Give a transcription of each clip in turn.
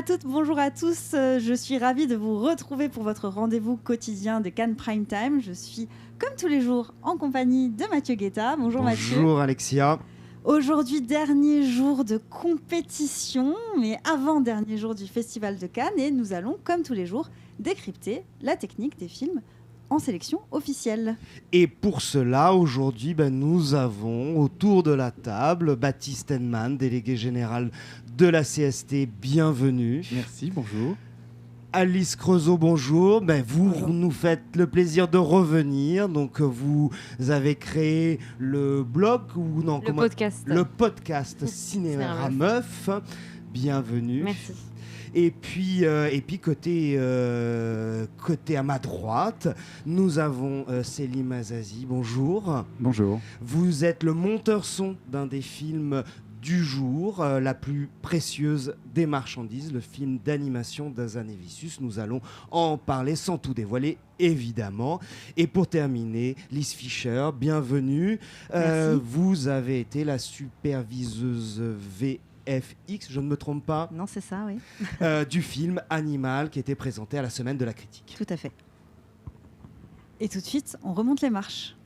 à toutes, bonjour à tous. Je suis ravie de vous retrouver pour votre rendez-vous quotidien de Cannes Prime Time. Je suis, comme tous les jours, en compagnie de Mathieu Guetta. Bonjour Mathieu. Bonjour Alexia. Aujourd'hui, dernier jour de compétition, mais avant-dernier jour du Festival de Cannes. Et nous allons, comme tous les jours, décrypter la technique des films en sélection officielle. Et pour cela, aujourd'hui, nous avons autour de la table Baptiste Henman, délégué général de la CST. Bienvenue. Merci, bonjour. Alice Creusot, bonjour. Vous Bonjour. nous faites le plaisir de revenir. Donc, vous avez créé le blog ou non le podcast Cinéma Meuf. Bienvenue. Merci. Et puis côté à ma droite, nous avons Selim Azazi. Bonjour. Bonjour. Vous êtes le monteur son d'un des films du jour, la plus précieuse des marchandises, le film d'animation d'Azanavicius. Nous allons en parler sans tout dévoiler, évidemment. Et pour terminer, Lise Fischer, bienvenue. Vous avez été la superviseuse VFX, je ne me trompe pas, Non, c'est ça, oui. du film Animal qui était présenté à la Semaine de la Critique. Tout à fait. Et tout de suite, on remonte les marches.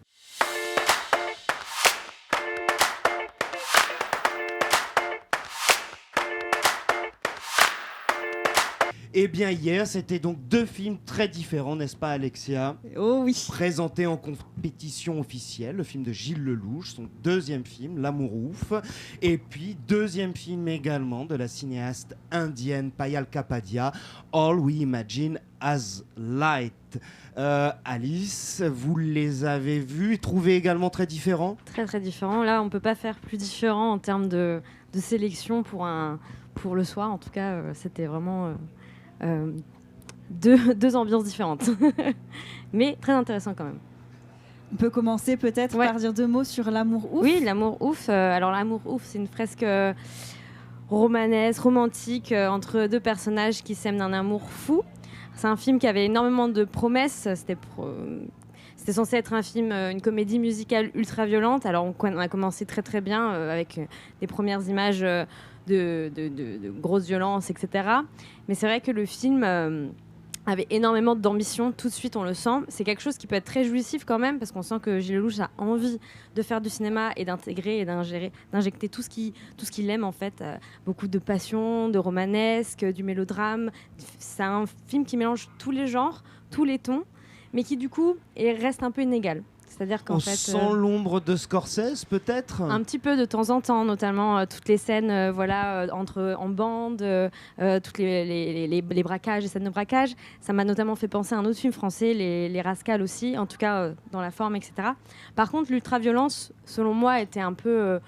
Eh bien, hier, c'était donc deux films très différents, n'est-ce pas, Alexia ? Oh oui. Présenté en compétition officielle, le film de Gilles Lelouch, son deuxième film, L'amour ouf, et puis deuxième film également de la cinéaste indienne Payal Kapadia, All We Imagine as Light. Alice, vous les avez vus et trouvés également très différents ? Très très différent. Là, on peut pas faire plus différent en termes de sélection pour le soir. En tout cas, c'était vraiment deux ambiances différentes. Mais très intéressant quand même. On peut commencer peut-être par dire deux mots sur L'amour ouf. Oui, L'amour ouf. Alors L'amour ouf, c'est une fresque romanesque, romantique, entre deux personnages qui s'aiment d'un amour fou. C'est un film qui avait énormément de promesses. C'était censé être un film, une comédie musicale ultra violente. Alors on a commencé très très bien avec des premières images de grosses violences, etc. Mais c'est vrai que le film avait énormément d'ambition. Tout de suite, on le sent. C'est quelque chose qui peut être très jouissif quand même, parce qu'on sent que Gilles Lelouch a envie de faire du cinéma et d'intégrer et d'injecter tout ce qu'il aime en fait. Beaucoup de passion, de romanesque, du mélodrame. C'est un film qui mélange tous les genres, tous les tons, mais qui du coup reste un peu inégal. C'est-à-dire qu'en on fait, sent l'ombre de Scorsese, peut-être ? Un petit peu de temps en temps, notamment toutes les scènes en bande, toutes les braquages, les scènes de braquage. Ça m'a notamment fait penser à un autre film français, les Rascals aussi, en tout cas dans la forme, etc. Par contre, l'ultra-violence, selon moi, était un peu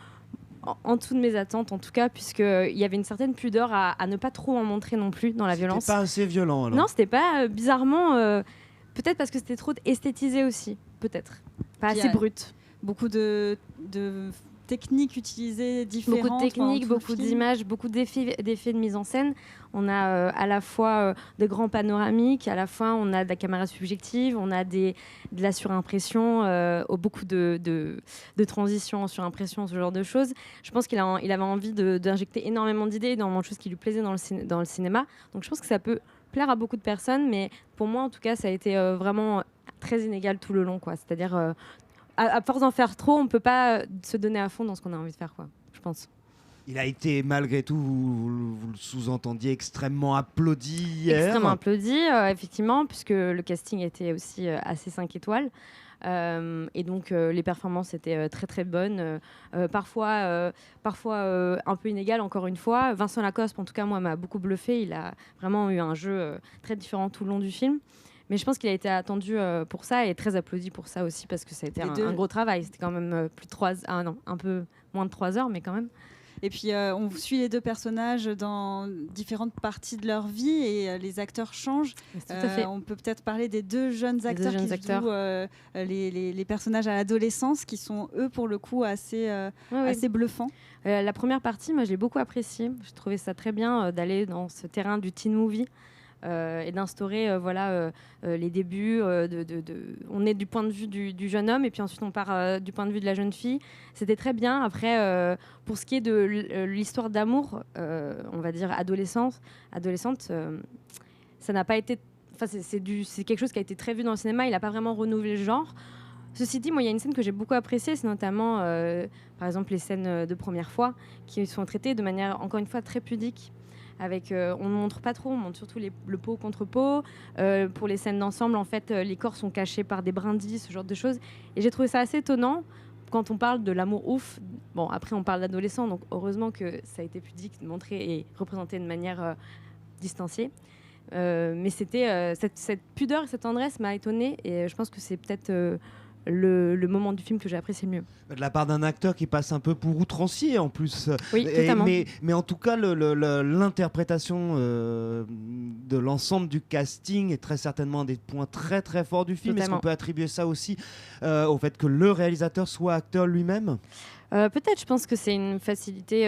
en dessous de mes attentes, en tout cas, puisqu'il y avait une certaine pudeur à ne pas trop en montrer non plus dans la violence. C'était pas assez violent, alors ? Non, c'était pas, bizarrement, peut-être parce que c'était trop estétisé aussi, peut-être. Pas assez brut. Beaucoup de techniques utilisées différentes. Beaucoup de techniques, beaucoup d'images, beaucoup d'effets de mise en scène. On a à la fois des grands panoramiques, à la fois on a de la caméra subjective, on a de la surimpression, beaucoup de transitions en surimpression, ce genre de choses. Je pense qu'il avait envie d'injecter énormément d'idées, énormément de choses qui lui plaisaient dans le cinéma. Donc je pense que ça peut plaire à beaucoup de personnes, mais pour moi en tout cas ça a été vraiment très inégal tout le long, quoi. C'est-à-dire à force d'en faire trop, on ne peut pas se donner à fond dans ce qu'on a envie de faire, quoi, je pense. Il a été, malgré tout, vous le sous-entendiez, extrêmement applaudi hier. Extrêmement applaudi, effectivement, puisque le casting était aussi assez 5 étoiles. Et donc les performances étaient très très bonnes, parfois un peu inégales, encore une fois. Vincent Lacoste, en tout cas, moi, m'a beaucoup bluffé. Il a vraiment eu un jeu très différent tout le long du film. Mais je pense qu'il a été attendu pour ça et très applaudi pour ça aussi, parce que ça a été un gros travail. C'était quand même un peu moins de 3 heures, mais quand même. Et puis on suit les deux personnages dans différentes parties de leur vie et les acteurs changent. Tout à fait. On peut peut-être parler des deux jeunes acteurs qui jouent les personnages à l'adolescence, qui sont eux pour le coup assez bluffants. La première partie, moi je l'ai beaucoup appréciée. Je trouvais ça très bien d'aller dans ce terrain du teen movie. et d'instaurer les débuts. On est du point de vue du jeune homme et puis ensuite on part du point de vue de la jeune fille. C'était très bien. Après, pour ce qui est de l'histoire d'amour, on va dire adolescente, ça n'a pas été... Enfin, c'est quelque chose qui a été très vu dans le cinéma. Il n'a pas vraiment renouvelé le genre. Ceci dit, moi, il y a une scène que j'ai beaucoup appréciée, c'est notamment, par exemple, les scènes de première fois qui sont traitées de manière, encore une fois, très pudique. Avec, on ne montre pas trop, on montre surtout le peau contre peau. Pour les scènes d'ensemble, en fait, les corps sont cachés par des brindilles, ce genre de choses. Et j'ai trouvé ça assez étonnant quand on parle de l'amour ouf. Bon, après, on parle d'adolescents, donc heureusement que ça a été pudique, montré et représenté de manière distanciée. Mais c'était cette pudeur et cette tendresse m'a étonnée et je pense que c'est peut-être le moment du film que j'ai apprécié le mieux. De la part d'un acteur qui passe un peu pour outrancier en plus. Oui, totalement. Mais en tout cas, l'interprétation de l'ensemble du casting est très certainement un des points très très forts du film. Est-ce qu'on peut attribuer ça aussi au fait que le réalisateur soit acteur lui-même ? Peut-être, je pense que c'est une facilité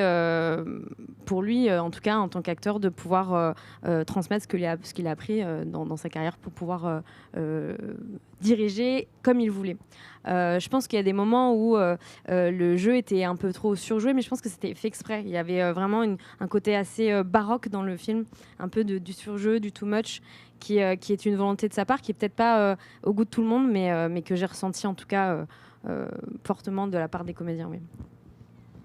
pour lui, en tout cas en tant qu'acteur, de pouvoir transmettre ce qu'il a appris dans sa carrière pour pouvoir diriger comme il voulait. Je pense qu'il y a des moments où le jeu était un peu trop surjoué, mais je pense que c'était fait exprès. Il y avait vraiment un côté assez baroque dans le film, un peu du surjeu, du too much, qui est une volonté de sa part, qui est peut-être pas au goût de tout le monde, mais que j'ai ressenti en tout cas fortement de la part des comédiens. Oui.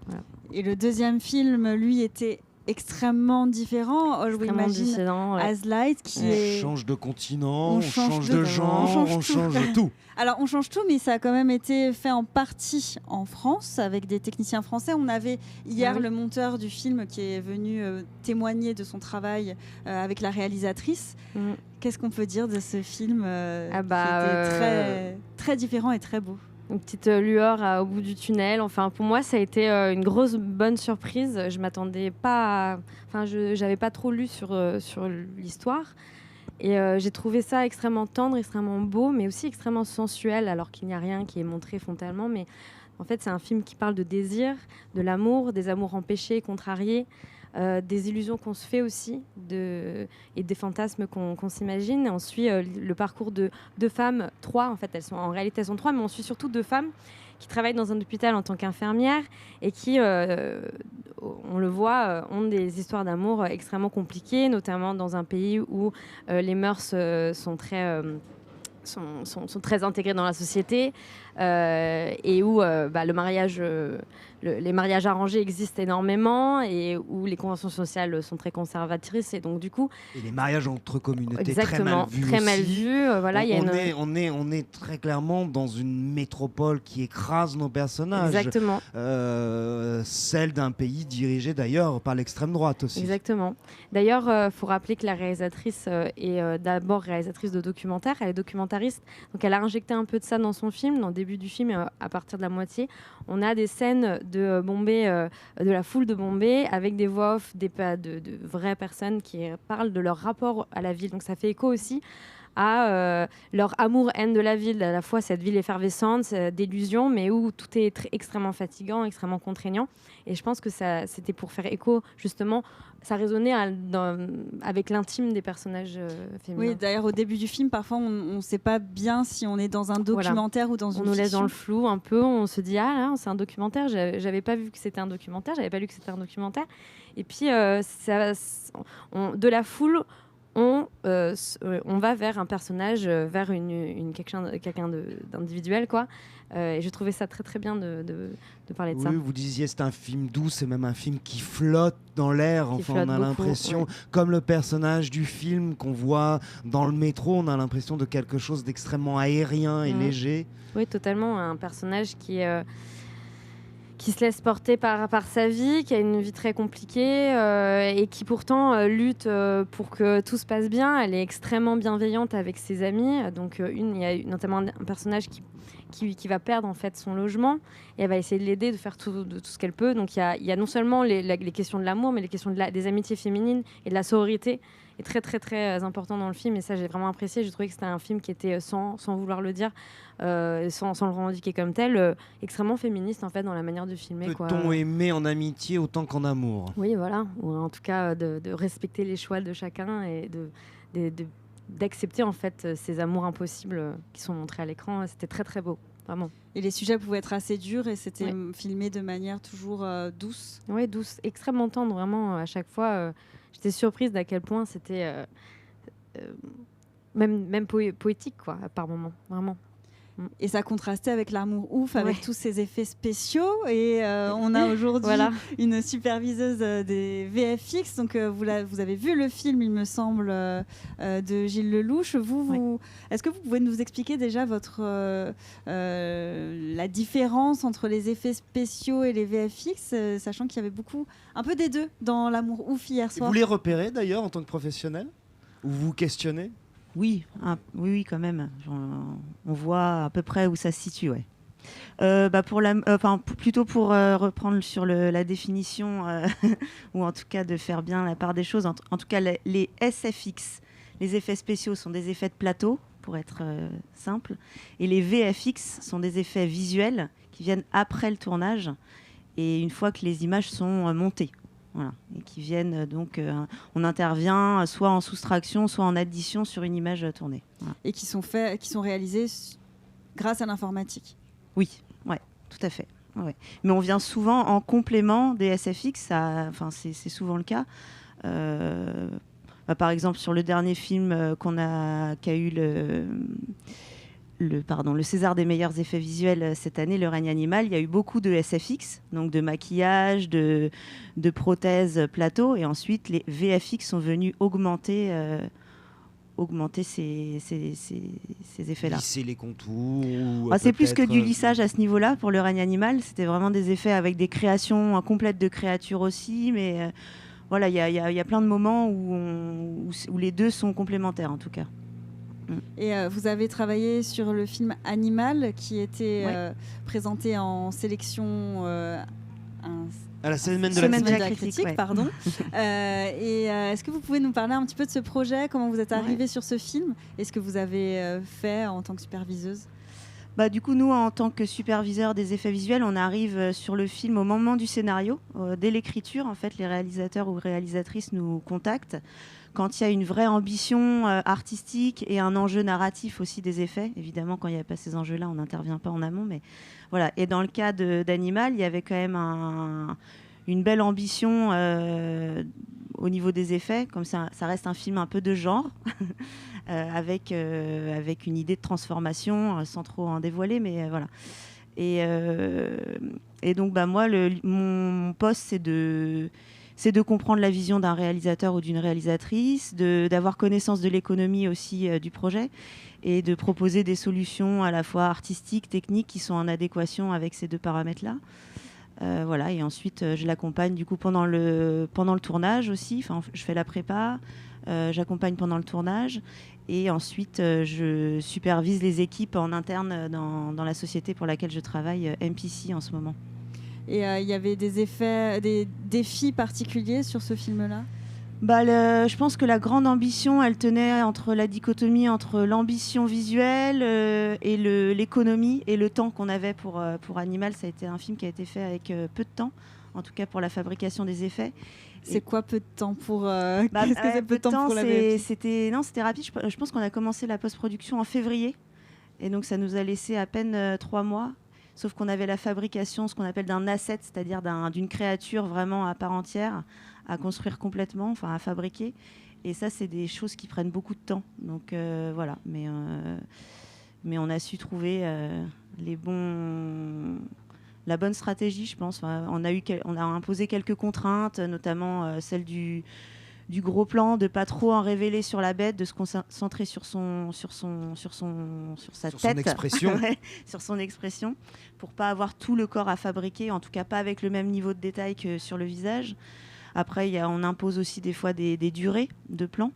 Voilà. Et le deuxième film, lui, était extrêmement différent. All We Imagine As Light, on change de continent, on change de genre, on change de tout. Alors on change tout, mais ça a quand même été fait en partie en France avec des techniciens français. On avait hier le monteur du film qui est venu témoigner de son travail avec la réalisatrice. Qu'est-ce qu'on peut dire de ce film qui était très, très différent et très beau? Une petite lueur au bout du tunnel. Enfin, pour moi, ça a été une grosse bonne surprise. Je m'attendais pas. J'avais pas trop lu sur l'histoire. Et j'ai trouvé ça extrêmement tendre, extrêmement beau, mais aussi extrêmement sensuel, alors qu'il n'y a rien qui est montré frontalement. Mais en fait, c'est un film qui parle de désir, de l'amour, des amours empêchés, contrariés, des illusions qu'on se fait aussi et des fantasmes qu'on s'imagine. On suit le parcours de deux femmes, trois en fait, en réalité elles sont trois, mais on suit surtout deux femmes qui travaillent dans un hôpital en tant qu'infirmières et qui, on le voit, ont des histoires d'amour extrêmement compliquées, notamment dans un pays où les mœurs sont très intégrés dans la société et où les mariages arrangés existent énormément et où les conventions sociales sont très conservatrices et donc du coup... Et les mariages entre communautés très mal vus. Voilà, on est très clairement dans une métropole qui écrase nos personnages. Exactement. Celle d'un pays dirigé d'ailleurs par l'extrême droite aussi. Exactement. D'ailleurs, il faut rappeler que la réalisatrice est d'abord réalisatrice de documentaires. Elle est documentariste, donc elle a injecté un peu de ça dans son film. Dans le début du film, à partir de la moitié, on a des scènes de Bombay, de la foule de Bombay, avec des voix off de vraies personnes qui parlent de leur rapport à la ville. Donc ça fait écho aussi à leur amour-haine de la ville, à la fois cette ville effervescente, d'illusions, mais où tout est extrêmement fatigant, extrêmement contraignant. Et je pense que c'était pour faire écho, justement, ça résonnait avec l'intime des personnages féminins. Oui, d'ailleurs, au début du film, parfois, on ne sait pas bien si on est dans un documentaire ou dans une fiction. On nous laisse dans le flou un peu, on se dit « Ah, là, c'est un documentaire, j'avais pas vu que c'était un documentaire, j'avais pas lu que c'était un documentaire. » Et puis, de la foule, on va vers un personnage, vers quelqu'un d'individuel, quoi. Et je trouvais ça très très bien de parler de ça. Oui, vous disiez c'est un film doux, c'est même un film qui flotte dans l'air. Enfin, on a l'impression, comme le personnage du film qu'on voit dans le métro, on a l'impression de quelque chose d'extrêmement aérien et léger. Oui, totalement. Un personnage qui se laisse porter par sa vie, qui a une vie très compliquée et qui pourtant lutte pour que tout se passe bien. Elle est extrêmement bienveillante avec ses amis. Donc il y a notamment un personnage qui va perdre en fait son logement et elle va essayer de l'aider, de faire tout ce qu'elle peut. Donc il y a non seulement les questions de l'amour, mais les questions des amitiés féminines et de la sororité est très très très important dans le film et ça j'ai vraiment apprécié. J'ai trouvé que c'était un film qui était sans vouloir le dire, sans le revendiquer comme tel, extrêmement féministe en fait dans la manière de filmer. Peut-on aimer en amitié autant qu'en amour ? Oui, voilà, ou en tout cas de respecter les choix de chacun et d'accepter en fait ces amours impossibles qui sont montrés à l'écran. C'était très très beau, vraiment. Et les sujets pouvaient être assez durs et c'était filmé de manière toujours douce. Oui, douce, extrêmement tendre, vraiment. À chaque fois, j'étais surprise d'à quel point c'était même poétique, quoi, par moments, vraiment. Et ça contrastait avec l'amour ouf, avec tous ces effets spéciaux. Et on a aujourd'hui une superviseuse des VFX. Donc vous avez vu le film, il me semble, de Gilles Lelouch. Est-ce que vous pouvez nous expliquer déjà la différence entre les effets spéciaux et les VFX, sachant qu'il y avait un peu des deux dans l'amour ouf hier soir. Vous les repérez d'ailleurs en tant que professionnel? Ou vous questionnez? Oui, quand même. On voit à peu près où ça se situe, ouais. Plutôt pour reprendre sur la définition, ou en tout cas de faire bien la part des choses. En tout cas, les SFX, les effets spéciaux, sont des effets de plateau, pour être simple. Et les VFX sont des effets visuels qui viennent après le tournage et une fois que les images sont montées. Voilà. Et qui viennent donc, on intervient soit en soustraction, soit en addition sur une image tournée. Voilà. Et qui sont réalisés grâce à l'informatique. Oui, ouais, tout à fait. Ouais. Mais on vient souvent en complément des SFX, c'est souvent le cas. Par exemple, sur le dernier film qui a eu le César des meilleurs effets visuels cette année, Le règne animal, il y a eu beaucoup de SFX, donc de maquillage, de prothèses plateau, et ensuite les VFX sont venus augmenter ces effets-là. Lisser les contours. C'est plus que du lissage à ce niveau-là pour Le règne animal, c'était vraiment des effets avec des créations complètes de créatures aussi, mais voilà, il y a plein de moments où les deux sont complémentaires en tout cas. Et vous avez travaillé sur le film Animal qui était présenté en sélection à la semaine de la critique, pardon. Est-ce que vous pouvez nous parler un petit peu de ce projet, comment vous êtes arrivée sur ce film et ce que vous avez fait en tant que superviseuse? Du coup, nous, en tant que superviseur des effets visuels, on arrive sur le film au moment du scénario. Dès l'écriture, en fait, les réalisateurs ou réalisatrices nous contactent. Quand il y a une vraie ambition artistique et un enjeu narratif aussi des effets, évidemment, quand il n'y a pas ces enjeux-là, on n'intervient pas en amont. Mais voilà. Et dans le cas d'Animal, il y avait quand même une belle ambition au niveau des effets. Comme ça reste un film un peu de genre, avec une idée de transformation, sans trop en dévoiler. Mais voilà. Et donc, moi, mon poste, c'est de comprendre la vision d'un réalisateur ou d'une réalisatrice, d'avoir connaissance de l'économie aussi du projet et de proposer des solutions à la fois artistiques, techniques qui sont en adéquation avec ces deux paramètres-là. Voilà, et ensuite je l'accompagne du coup pendant le tournage aussi. Je fais la prépa, j'accompagne pendant le tournage et ensuite je supervise les équipes en interne dans la société pour laquelle je travaille, MPC en ce moment. Et il y avait des défis particuliers sur ce film-là? Je pense que la grande ambition, elle tenait entre la dichotomie entre l'ambition visuelle et l'économie et le temps qu'on avait pour Animal. Ça a été un film qui a été fait avec peu de temps, en tout cas pour la fabrication des effets. C'est quoi peu de temps pour qu'est-ce que c'est peu de temps pour la VFX? C'était rapide. Je pense qu'on a commencé la post-production en février. Et donc ça nous a laissé à peine 3 mois. Sauf qu'on avait la fabrication, ce qu'on appelle d'un asset, c'est-à-dire d'une créature vraiment à part entière, à construire complètement, à fabriquer. Et ça, c'est des choses qui prennent beaucoup de temps. Donc voilà. Mais on a su trouver la bonne stratégie, je pense. On a imposé quelques contraintes, notamment celle du gros plan, de pas trop en révéler sur la bête, de se concentrer sur sa tête, son expression. sur son expression, pour pas avoir tout le corps à fabriquer, en tout cas pas avec le même niveau de détail que sur le visage. Après, on impose aussi des fois des durées de plans.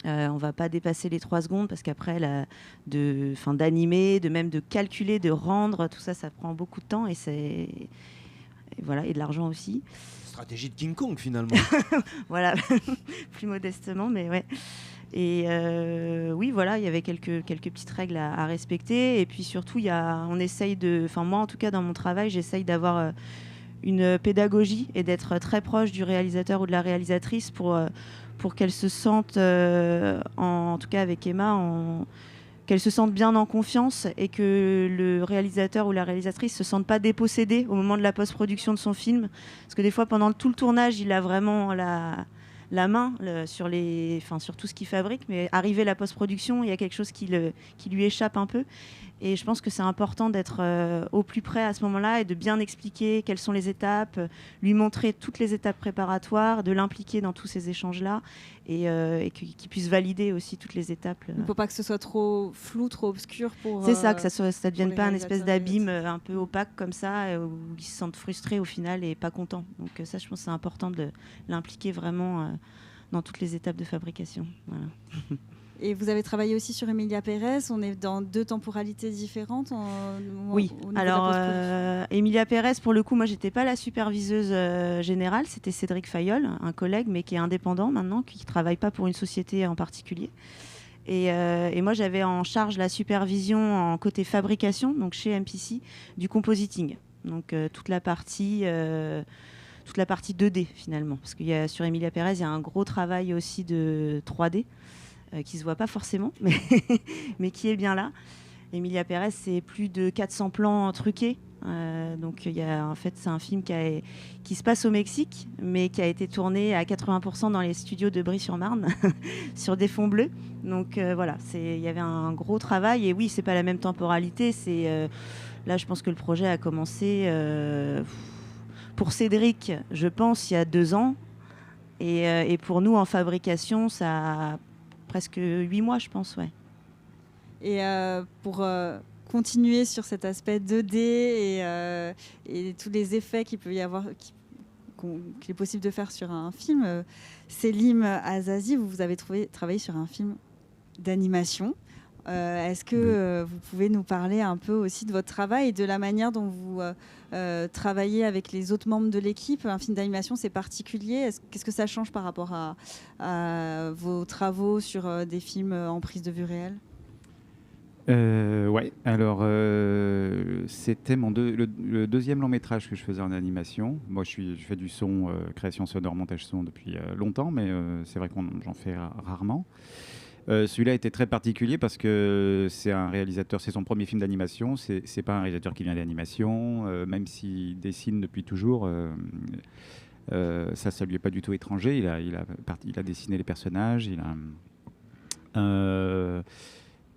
On va pas dépasser les 3 secondes parce qu'après, d'animer, même de calculer, de rendre, tout ça, ça prend beaucoup de temps et de l'argent aussi. Stratégie de King Kong finalement. Voilà, plus modestement, mais ouais. Et oui, voilà, il y avait quelques petites règles à respecter. Et puis surtout, on essaye moi en tout cas dans mon travail, j'essaye d'avoir une pédagogie et d'être très proche du réalisateur ou de la réalisatrice pour qu'elle se sente, en tout cas avec Emma, qu'elle se sente bien en confiance et que le réalisateur ou la réalisatrice se sente pas dépossédé au moment de la post-production de son film. Parce que des fois, pendant tout le tournage, il a vraiment la main sur tout ce qu'il fabrique, mais arrivé la post-production, il y a quelque chose qui lui échappe un peu. Et je pense que c'est important d'être au plus près à ce moment-là et de bien expliquer quelles sont les étapes, lui montrer toutes les étapes préparatoires, de l'impliquer dans tous ces échanges-là et qu'il puisse valider aussi toutes les étapes. Il ne faut pas que ce soit trop flou, trop obscur pour... C'est ça, que ça ne devienne pas un espèce réalisateurs, d'abîme un peu opaque comme ça, où ils se sentent frustrés au final et pas contents. Donc ça, je pense que c'est important de l'impliquer vraiment dans toutes les étapes de fabrication. Voilà. Et vous avez travaillé aussi sur Emilia Pérez. On est dans 2 temporalités différentes. Oui. Alors, Emilia Pérez, pour le coup, moi, j'étais pas la superviseuse générale. C'était Cédric Fayol, un collègue, mais qui est indépendant maintenant, qui travaille pas pour une société en particulier. Et moi, j'avais en charge la supervision en côté fabrication, donc chez MPC, du compositing. Donc toute la partie 2D finalement, parce sur Emilia Pérez, il y a un gros travail aussi de 3D. Qui ne se voit pas forcément, mais qui est bien là. Emilia Pérez, c'est plus de 400 plans truqués. Donc, en fait, c'est un film qui se passe au Mexique, mais qui a été tourné à 80% dans les studios de Brie-sur-Marne, sur des fonds bleus. Donc, voilà, il y avait un gros travail. Et oui, ce n'est pas la même temporalité. Là, je pense que le projet a commencé pour Cédric, je pense, il y a 2 ans. Et pour nous, en fabrication, ça a presque 8 mois, je pense, ouais. Et pour continuer sur cet aspect 2D et tous les effets qu'il peut y avoir, qu'il est possible de faire sur un film, Selim Azazi, vous avez travaillé sur un film d'animation. Est-ce que vous pouvez nous parler un peu aussi de votre travail et de la manière dont vous travaillez avec les autres membres de l'équipe? Un film d'animation, c'est particulier. Qu'est-ce que ça change par rapport à vos travaux sur des films en prise de vue réelle? Ouais, alors c'était le 2e long métrage que je faisais en animation. Moi, je fais du son, création sonore, montage son depuis longtemps, mais c'est vrai que j'en fais rarement. Celui-là était très particulier parce que c'est un réalisateur, c'est son premier film d'animation. C'est pas un réalisateur qui vient d'animation, même s'il dessine depuis toujours. Ça lui est pas du tout étranger. Il a dessiné les personnages.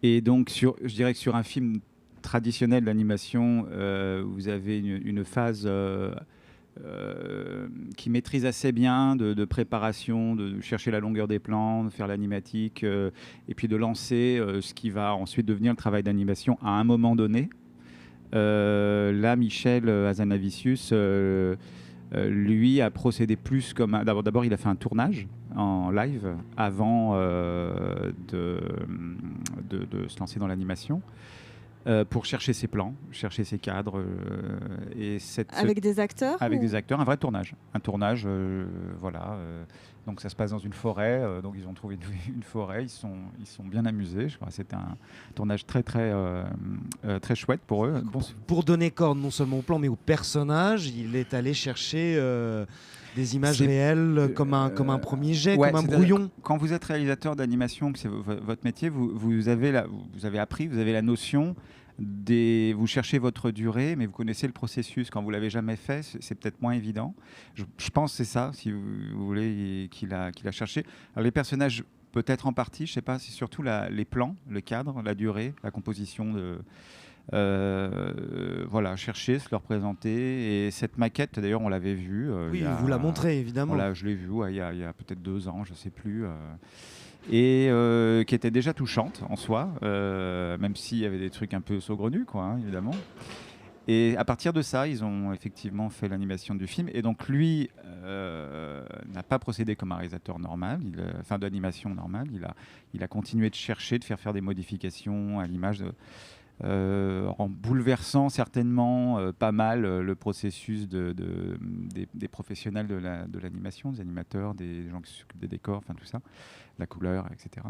Et donc, je dirais que sur un film traditionnel d'animation, vous avez une phase qui maîtrise assez bien de préparation, de chercher la longueur des plans, de faire l'animatique, et puis de lancer ce qui va ensuite devenir le travail d'animation à un moment donné. Là, Michel Hazanavicius, lui, a procédé plus comme... D'abord, il a fait un tournage en live avant de se lancer dans l'animation. Pour chercher ses plans, chercher ses cadres. Avec des acteurs? Avec des acteurs, un vrai tournage. Un tournage, voilà. Donc ça se passe dans une forêt. Donc ils ont trouvé une forêt. Ils sont bien amusés. Je crois que c'était un tournage très, très, très chouette pour eux. Pour donner corps non seulement au plan, mais au personnage, il est allé chercher... des images réelles comme un premier jet, ouais, comme un brouillon. Quand vous êtes réalisateur d'animation, que c'est votre métier, vous avez la notion vous cherchez votre durée, mais vous connaissez le processus. Quand vous l'avez jamais fait, c'est peut-être moins évident. Je pense que c'est ça, si vous voulez, qu'il a cherché. Alors les personnages, peut-être en partie, je sais pas, c'est surtout les plans, le cadre, la durée, la composition de... voilà, chercher, se leur présenter. Et cette maquette, d'ailleurs, on l'avait vue. Oui, vous la montrez, évidemment. Je l'ai vue il y a peut-être 2 ans, je ne sais plus. Et qui était déjà touchante en soi, même s'il y avait des trucs un peu saugrenus, quoi, hein, évidemment. Et à partir de ça, ils ont effectivement fait l'animation du film. Et donc lui n'a pas procédé comme un réalisateur normal, d'animation normale. Il a continué de chercher, de faire des modifications à l'image en bouleversant certainement pas mal le processus des professionnels de l'animation, des animateurs, des gens qui s'occupent des décors, enfin tout ça, la couleur, etc.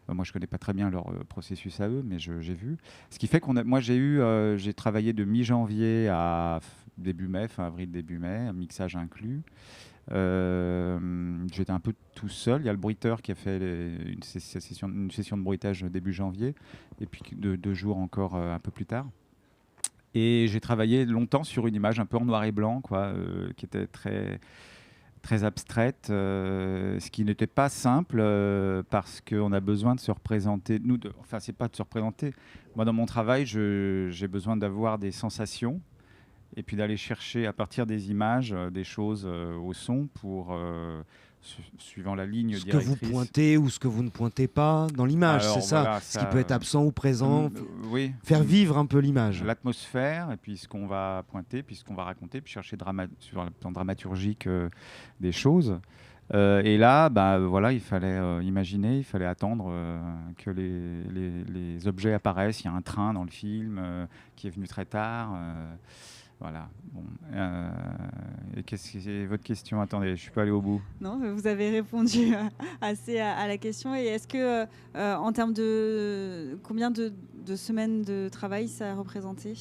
Moi, je connais pas très bien leur processus à eux, mais j'ai vu. Ce qui fait moi, j'ai travaillé de mi-janvier à début mai, fin avril, début mai, mixage inclus. J'étais un peu tout seul. Il y a le bruiteur qui a fait une session de bruitage début janvier, et puis 2 jours encore un peu plus tard. Et j'ai travaillé longtemps sur une image un peu en noir et blanc, quoi, qui était très, très abstraite, ce qui n'était pas simple parce qu'on a besoin de se représenter. Enfin, c'est pas de se représenter. Moi, dans mon travail, j'ai besoin d'avoir des sensations et puis d'aller chercher à partir des images des choses au son pour, suivant la ligne Ce que directrice. vous pointez ou ce que vous ne pointez pas dans l'image, Alors, c'est ça, voilà, ce qui peut être absent ou présent, oui. faire vivre un peu l'image. L'atmosphère, et puis ce qu'on va pointer, puis ce qu'on va raconter, puis chercher sur le plan dramaturgique des choses. Et là, voilà, il fallait imaginer, il fallait attendre que les objets apparaissent. Il y a un train dans le film qui est venu très tard. Voilà. Bon. Et qu'est-ce que c'est votre question? Attendez, je ne suis pas allé au bout. Non, mais vous avez répondu assez à la question. Et est-ce que, en termes de combien de semaines de travail ça a représenté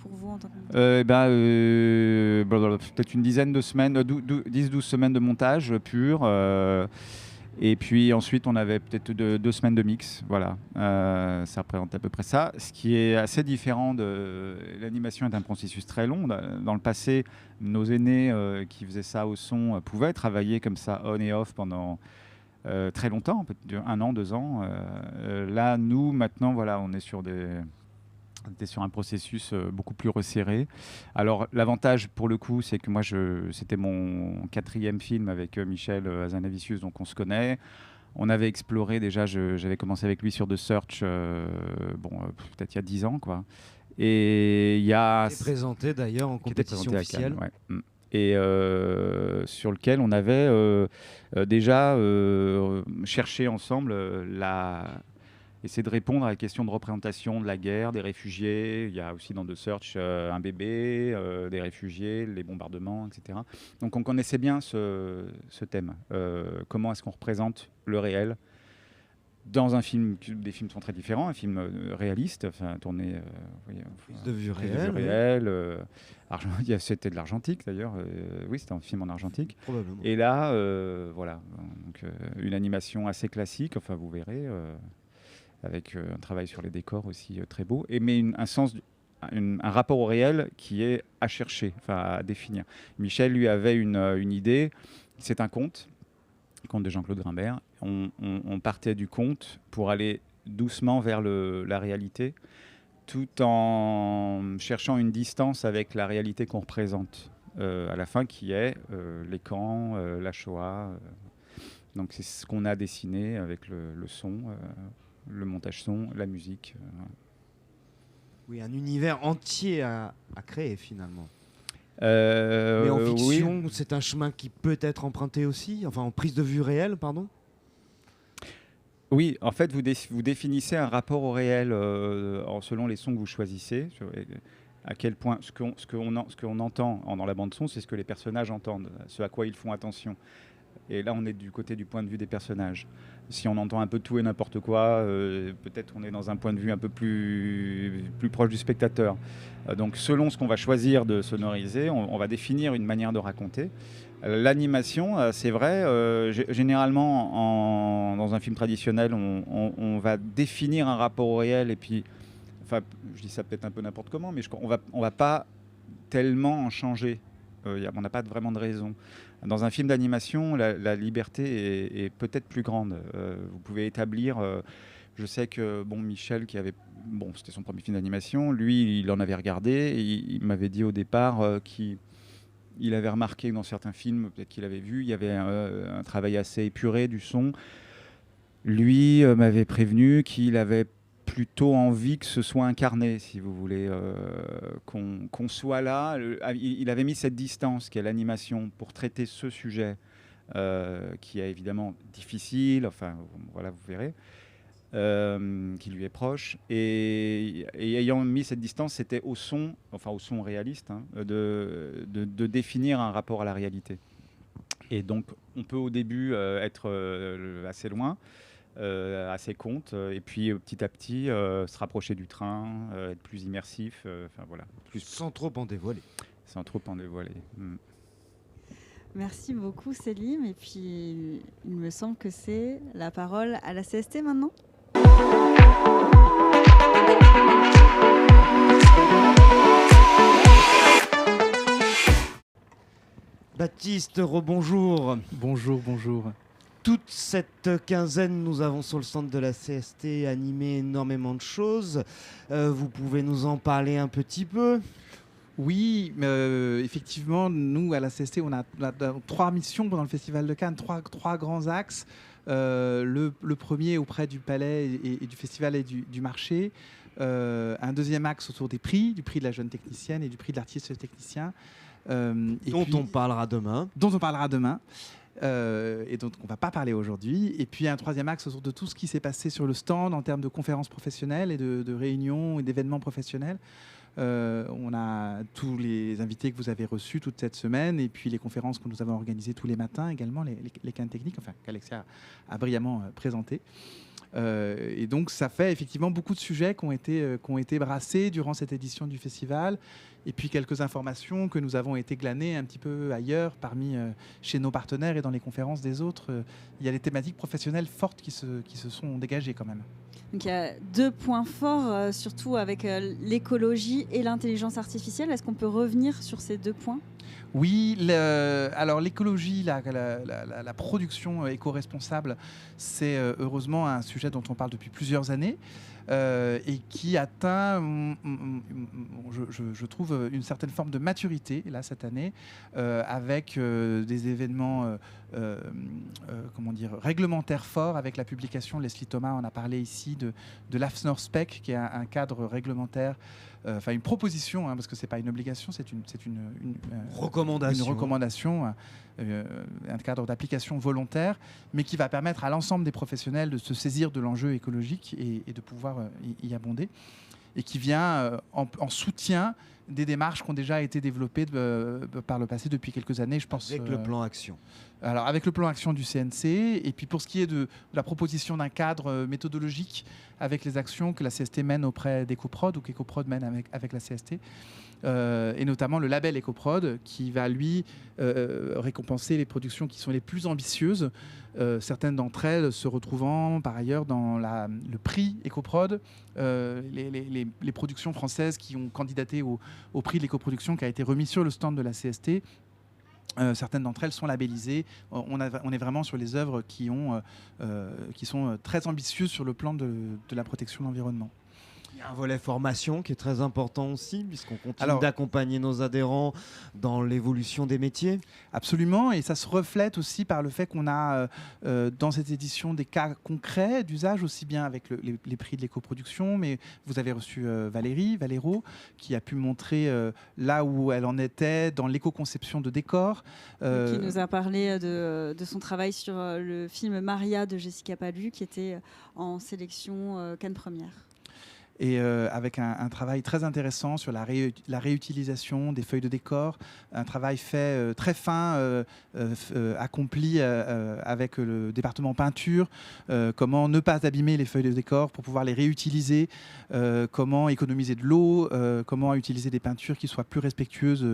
pour vous en tant que peut-être une dizaine de semaines, 10-12 semaines de montage pur. Et puis ensuite, on avait peut-être 2 semaines de mix. Voilà, ça représente à peu près ça. Ce qui est assez différent de l'animation est un processus très long. Dans le passé, nos aînés qui faisaient ça au son pouvaient travailler comme ça on et off pendant très longtemps, peut-être 1 an, 2 ans. Là, nous, maintenant, voilà, on est sur un processus beaucoup plus resserré. Alors, l'avantage, pour le coup, c'est que moi, c'était mon 4e film avec Michel Hazanavicius, donc on se connaît. On avait exploré déjà, j'avais commencé avec lui sur The Search, peut-être il y a 10 ans, quoi. Et il y a... Qui est présenté d'ailleurs en compétition officielle. Cannes, ouais. Et sur lequel on avait déjà cherché ensemble essayer de répondre à la question de représentation de la guerre, des réfugiés. Il y a aussi dans The Search un bébé, des réfugiés, les bombardements, etc. Donc on connaissait bien ce thème. Comment est-ce qu'on représente le réel dans un film? Des films sont très différents. Un film réaliste, tourné Prise de vue réelle. C'était de l'argentique d'ailleurs. Oui, c'était un film en argentique. Probablement. Et là, voilà, donc, une animation assez classique. Enfin, vous verrez. Avec un travail sur les décors aussi très beau, mais un rapport au réel qui est à chercher, à définir. Michel, lui, avait une idée, c'est un conte de Jean-Claude Grimbert. On partait du conte pour aller doucement vers la réalité, tout en cherchant une distance avec la réalité qu'on représente à la fin, qui est les camps, la Shoah. Donc c'est ce qu'on a dessiné avec le son, le montage son, la musique. Oui, un univers entier à créer finalement. Mais en fiction, oui. C'est un chemin qui peut être emprunté aussi, enfin en prise de vue réelle, pardon. Oui, en fait, vous définissez un rapport au réel selon les sons que vous choisissez. À quel point ce qu'on entend dans la bande son, c'est ce que les personnages entendent, ce à quoi ils font attention. Et là, on est du côté du point de vue des personnages. Si on entend un peu tout et n'importe quoi, peut-être on est dans un point de vue un peu plus proche du spectateur. Donc, selon ce qu'on va choisir de sonoriser, on va définir une manière de raconter. L'animation, c'est vrai, généralement, dans un film traditionnel, on va définir un rapport au réel, et puis, enfin, je dis ça peut-être un peu n'importe comment, mais on va pas tellement en changer. On n'a pas vraiment de raison. Dans un film d'animation, la liberté est peut-être plus grande. Vous pouvez établir... je sais que Michel, c'était son premier film d'animation, lui, il en avait regardé, et il m'avait dit au départ qu'il avait remarqué que dans certains films, peut-être qu'il avait vu, il y avait un travail assez épuré du son. Lui m'avait prévenu qu'il avait plutôt envie que ce soit incarné, si vous voulez, qu'on soit là. Il avait mis cette distance qu'est l'animation pour traiter ce sujet qui est évidemment difficile, enfin voilà, vous verrez, qui lui est proche. Et ayant mis cette distance, c'était au son réaliste, de définir un rapport à la réalité. Et donc, on peut au début être assez loin. à ses comptes, et puis petit à petit se rapprocher du train, être plus immersif, voilà, Sans trop en dévoiler. sans trop en dévoiler. Merci beaucoup Célim. Et puis il me semble que c'est la parole à la CST maintenant. Baptiste, rebonjour. Bonjour. Toute cette quinzaine, nous avons sur le centre de la CST animé énormément de choses. Vous pouvez nous en parler un petit peu? Oui, effectivement, nous, à la CST, on a 3 missions pendant le Festival de Cannes, trois grands axes. Le premier auprès du Palais et du Festival et du marché. Un deuxième axe autour des prix, du prix de la jeune technicienne et du prix de l'artiste technicien. Dont on parlera demain. Et dont on ne va pas parler aujourd'hui. Et puis un troisième axe autour de tout ce qui s'est passé sur le stand en termes de conférences professionnelles et de réunions et d'événements professionnels. On a tous les invités que vous avez reçus toute cette semaine et puis les conférences que nous avons organisées tous les matins également, les cannes techniques, qu'Alexia a brillamment présentées. Et donc ça fait effectivement beaucoup de sujets qui ont été brassés durant cette édition du festival, et puis quelques informations que nous avons été glanées un petit peu ailleurs chez nos partenaires et dans les conférences des autres. Il y a des thématiques professionnelles fortes qui se sont dégagées quand même. Donc il y a 2 points forts, surtout avec l'écologie et l'intelligence artificielle. Est-ce qu'on peut revenir sur ces 2 points ? Oui, alors l'écologie, la production éco-responsable, c'est heureusement un sujet dont on parle depuis plusieurs années et qui atteint, je trouve, une certaine forme de maturité là cette année, avec des événements réglementaires forts, avec la publication, Leslie Thomas en a parlé ici, de l'AFNOR Spec, qui est un cadre réglementaire, une proposition, parce que ce n'est pas une obligation, c'est une recommandation, un cadre d'application volontaire, mais qui va permettre à l'ensemble des professionnels de se saisir de l'enjeu écologique et de pouvoir y abonder, et qui vient en soutien des démarches qui ont déjà été développées par le passé depuis quelques années, je pense. Avec le plan Action. Alors, avec le plan Action du CNC, et puis pour ce qui est de la proposition d'un cadre méthodologique avec les actions que la CST mène auprès d'EcoProd ou qu'EcoProd mène avec la CST, et notamment le label EcoProd qui va, lui, récompenser les productions qui sont les plus ambitieuses, certaines d'entre elles se retrouvant par ailleurs dans le prix EcoProd, les productions françaises qui ont candidaté au prix de l'écoproduction qui a été remis sur le stand de la CST. Certaines d'entre elles sont labellisées. On est vraiment sur les œuvres qui sont très ambitieuses sur le plan de la protection de l'environnement. Il y a un volet formation qui est très important aussi, puisqu'on continue d'accompagner nos adhérents dans l'évolution des métiers. Absolument, et ça se reflète aussi par le fait qu'on a dans cette édition des cas concrets d'usage, aussi bien avec les prix de l'écoproduction, mais vous avez reçu Valéro, qui a pu montrer là où elle en était dans l'éco-conception de décors. Qui nous a parlé de son travail sur le film Maria de Jessica Palu, qui était en sélection Cannes Première. Et avec un travail très intéressant sur la réutilisation des feuilles de décor, un travail fait très fin, accompli avec le département peinture, comment ne pas abîmer les feuilles de décor pour pouvoir les réutiliser, comment économiser de l'eau, comment utiliser des peintures qui soient plus respectueuses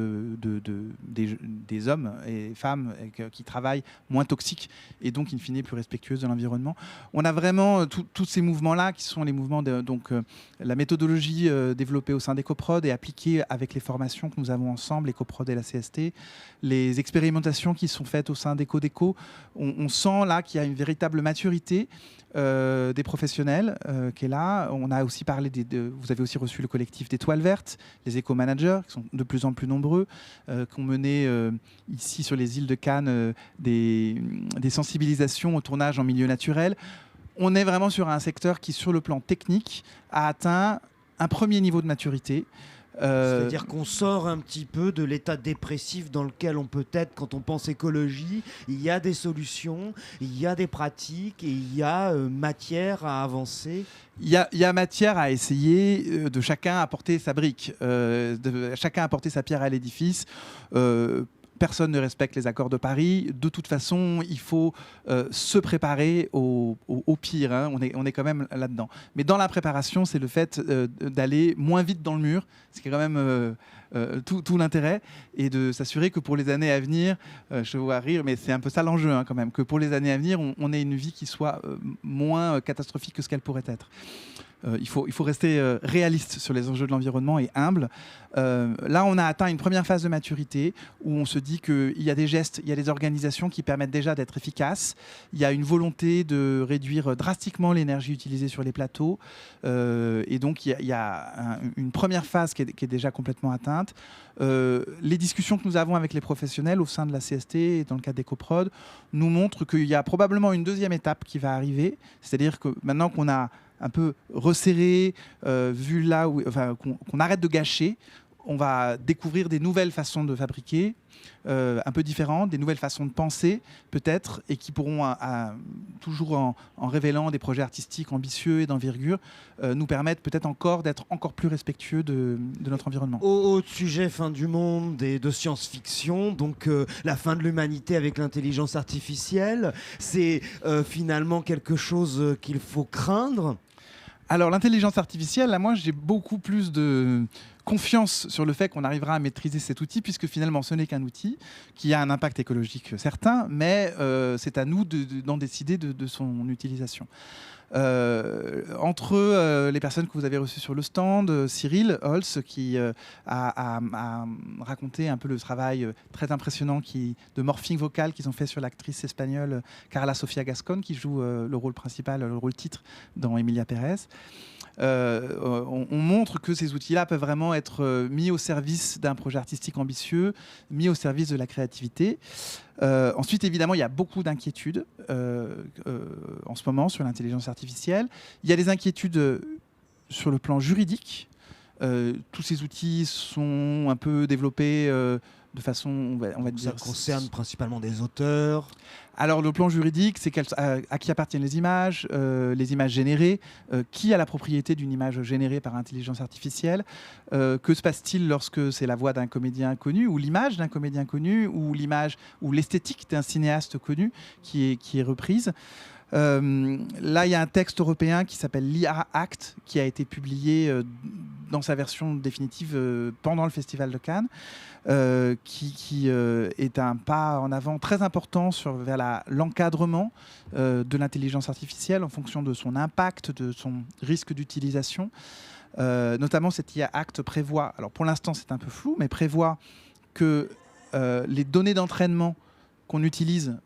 des hommes et femmes qui travaillent, moins toxiques et donc in fine plus respectueuses de l'environnement. On a vraiment tous ces mouvements-là qui sont les mouvements la méthodologie développée au sein d'EcoProd et appliquée avec les formations que nous avons ensemble, EcoProd et la CST, les expérimentations qui sont faites au sein d'EcoDéco. On sent là qu'il y a une véritable maturité des professionnels qui est là. On a aussi parlé vous avez aussi reçu le collectif des Toiles Vertes, les éco-managers qui sont de plus en plus nombreux, qui ont mené ici sur les îles de Cannes des sensibilisations au tournage en milieu naturel. On est vraiment sur un secteur qui, sur le plan technique, a atteint un premier niveau de maturité. C'est-à-dire qu'on sort un petit peu de l'état dépressif dans lequel on peut être quand on pense écologie. Il y a des solutions, il y a des pratiques et il y a matière à avancer. Il y a matière à essayer de chacun apporter sa brique, de chacun apporter sa pierre à l'édifice. personne ne respecte les accords de Paris. De toute façon, il faut se préparer au pire. Hein. On est quand même là-dedans. Mais dans la préparation, c'est le fait d'aller moins vite dans le mur, ce qui est quand même tout l'intérêt, et de s'assurer que pour les années à venir, je vois rire, mais c'est un peu ça l'enjeu hein, quand même, que pour les années à venir, on ait une vie qui soit moins catastrophique que ce qu'elle pourrait être. Il faut rester réaliste sur les enjeux de l'environnement et humble. Là, on a atteint une première phase de maturité où on se dit qu'il y a des gestes, il y a des organisations qui permettent déjà d'être efficaces. Il y a une volonté de réduire drastiquement l'énergie utilisée sur les plateaux. Et donc, il y a une première phase qui est déjà complètement atteinte. Les discussions que nous avons avec les professionnels au sein de la CST et dans le cadre des coprods nous montrent qu'il y a probablement une deuxième étape qui va arriver. C'est-à-dire que maintenant qu'on a un peu resserré, vu là où, enfin, qu'on arrête de gâcher, on va découvrir des nouvelles façons de fabriquer, un peu différentes, des nouvelles façons de penser peut-être, et qui pourront, toujours en révélant des projets artistiques ambitieux et d'envergure, nous permettre peut-être encore d'être encore plus respectueux de notre environnement. Au sujet fin du monde et de science-fiction, donc la fin de l'humanité avec l'intelligence artificielle, c'est finalement quelque chose qu'il faut craindre. Alors l'intelligence artificielle, là, moi j'ai beaucoup plus de confiance sur le fait qu'on arrivera à maîtriser cet outil, puisque finalement ce n'est qu'un outil qui a un impact écologique certain, mais c'est à nous d'en décider de son utilisation. Entre les personnes que vous avez reçues sur le stand, Cyril Holz qui a raconté un peu le travail très impressionnant de morphing vocal qu'ils ont fait sur l'actrice espagnole Carla Sofia Gascon, qui joue le rôle principal, le rôle titre dans Emilia Pérez. On montre que ces outils-là peuvent vraiment être mis au service d'un projet artistique ambitieux, mis au service de la créativité. Ensuite, évidemment, il y a beaucoup d'inquiétudes en ce moment sur l'intelligence artificielle. Il y a des inquiétudes sur le plan juridique. Tous ces outils sont un peu développés de façon, on va dire... Ça concerne principalement des auteurs. Alors, le plan juridique, c'est à qui appartiennent les images générées, qui a la propriété d'une image générée par intelligence artificielle, que se passe-t-il lorsque c'est la voix d'un comédien connu, ou l'image d'un comédien connu, ou l'image ou l'esthétique d'un cinéaste connu qui est reprise. Là, il y a un texte européen qui s'appelle l'IA Act, qui a été publié dans sa version définitive pendant le Festival de Cannes, qui est un pas en avant très important vers l'encadrement de l'intelligence artificielle en fonction de son impact, de son risque d'utilisation. Notamment, cet IA Act prévoit, alors pour l'instant c'est un peu flou, mais prévoit que les données d'entraînement qu'on utilise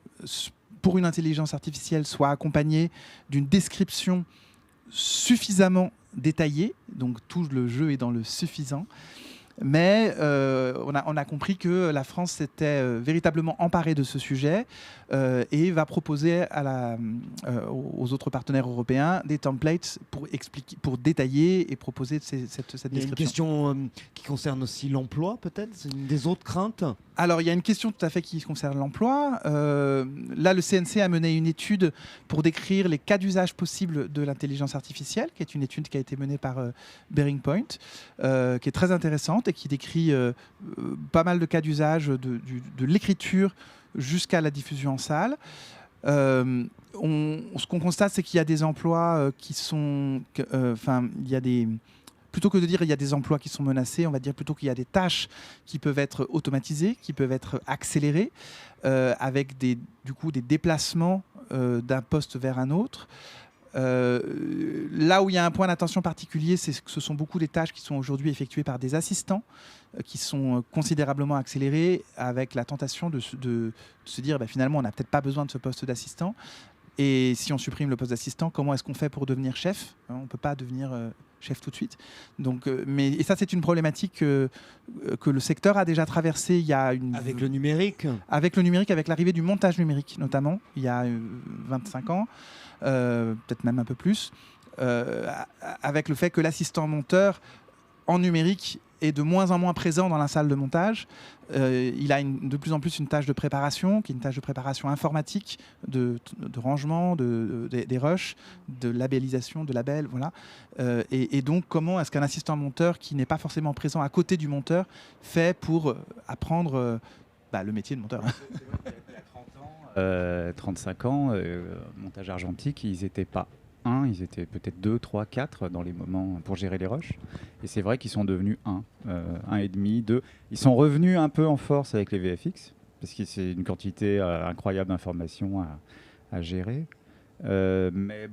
pour une intelligence artificielle soit accompagnée d'une description suffisamment détaillée, donc tout le jeu est dans le suffisant, mais on a compris que la France s'était véritablement emparée de ce sujet et va proposer aux autres partenaires européens des templates pour détailler et proposer cette description. Il y a une question qui concerne aussi l'emploi, peut-être. C'est une des autres craintes. Alors, il y a une question tout à fait qui concerne l'emploi. Là, le CNC a mené une étude pour décrire les cas d'usage possibles de l'intelligence artificielle, qui est une étude qui a été menée par Bearing Point, qui est très intéressante et qui décrit pas mal de cas d'usage de l'écriture jusqu'à la diffusion en salle. Ce qu'on constate, c'est qu'il y a des emplois qui sont... Plutôt que de dire qu'il y a des emplois qui sont menacés, on va dire plutôt qu'il y a des tâches qui peuvent être automatisées, qui peuvent être accélérées, avec du coup des déplacements d'un poste vers un autre. Là où il y a un point d'attention particulier, c'est que ce sont beaucoup des tâches qui sont aujourd'hui effectuées par des assistants qui sont considérablement accélérées, avec la tentation de se dire finalement on n'a peut-être pas besoin de ce poste d'assistant. Et si on supprime le poste d'assistant, comment est-ce qu'on fait pour devenir chef ? On ne peut pas devenir chef tout de suite. Donc, et ça, c'est une problématique que le secteur a déjà traversée. Avec le numérique ? Avec le numérique, avec l'arrivée du montage numérique notamment, il y a 25 ans, peut-être même un peu plus, avec le fait que l'assistant monteur en numérique est de moins en moins présent dans la salle de montage. Il a de plus en plus une tâche de préparation, qui est une tâche de préparation informatique, de rangement, des rushs, de labellisation, de labels, voilà. Et donc, comment est-ce qu'un assistant monteur qui n'est pas forcément présent à côté du monteur fait pour apprendre le métier de monteur. C'est vrai qu'il y a 35 ans, montage argentique, ils n'étaient pas ils étaient peut-être 2, 3, 4 dans les moments pour gérer les rushs. Et c'est vrai qu'ils sont devenus 1,5, 2. Ils sont revenus un peu en force avec les VFX, parce que c'est une quantité incroyable d'informations à gérer. Mais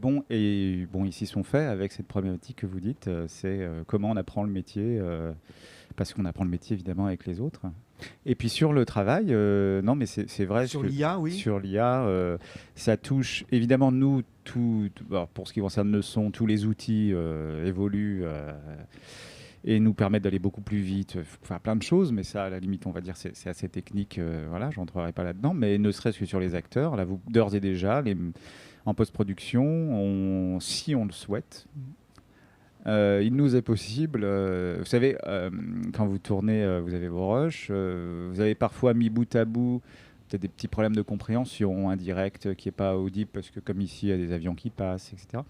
ici sont faits avec cette problématique que vous dites, c'est comment on apprend le métier, parce qu'on apprend le métier évidemment avec les autres. Et puis sur le travail, non mais c'est vrai. Sur l'IA, oui. Sur l'IA, ça touche évidemment nous, pour ce qui concerne le son, tous les outils évoluent et nous permettent d'aller beaucoup plus vite, faire plein de choses, mais ça à la limite on va dire c'est assez technique, voilà, je rentrerai pas là-dedans, mais ne serait-ce que sur les acteurs, là vous d'ores et déjà, en post-production, si on le souhaite, il nous est possible, vous savez, quand vous tournez, vous avez vos rushs, vous avez parfois mis bout à bout peut-être des petits problèmes de compréhension, un direct qui n'est pas audible parce que comme ici, il y a des avions qui passent, etc.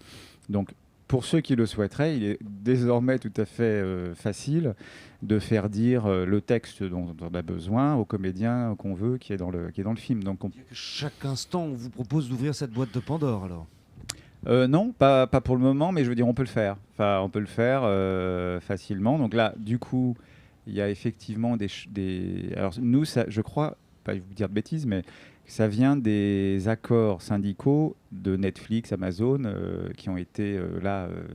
Donc, pour ceux qui le souhaiteraient, il est désormais tout à fait facile de faire dire le texte dont on a besoin au comédien qu'on veut, qui est dans le film. Donc, chaque instant, on vous propose d'ouvrir cette boîte de Pandore, alors? Non, pas pour le moment, mais je veux dire, on peut le faire. Enfin, on peut le faire facilement. Donc là, du coup, il y a effectivement des... Alors nous, ça, je crois, pas vous dire de bêtises, mais ça vient des accords syndicaux de Netflix, Amazon, qui ont été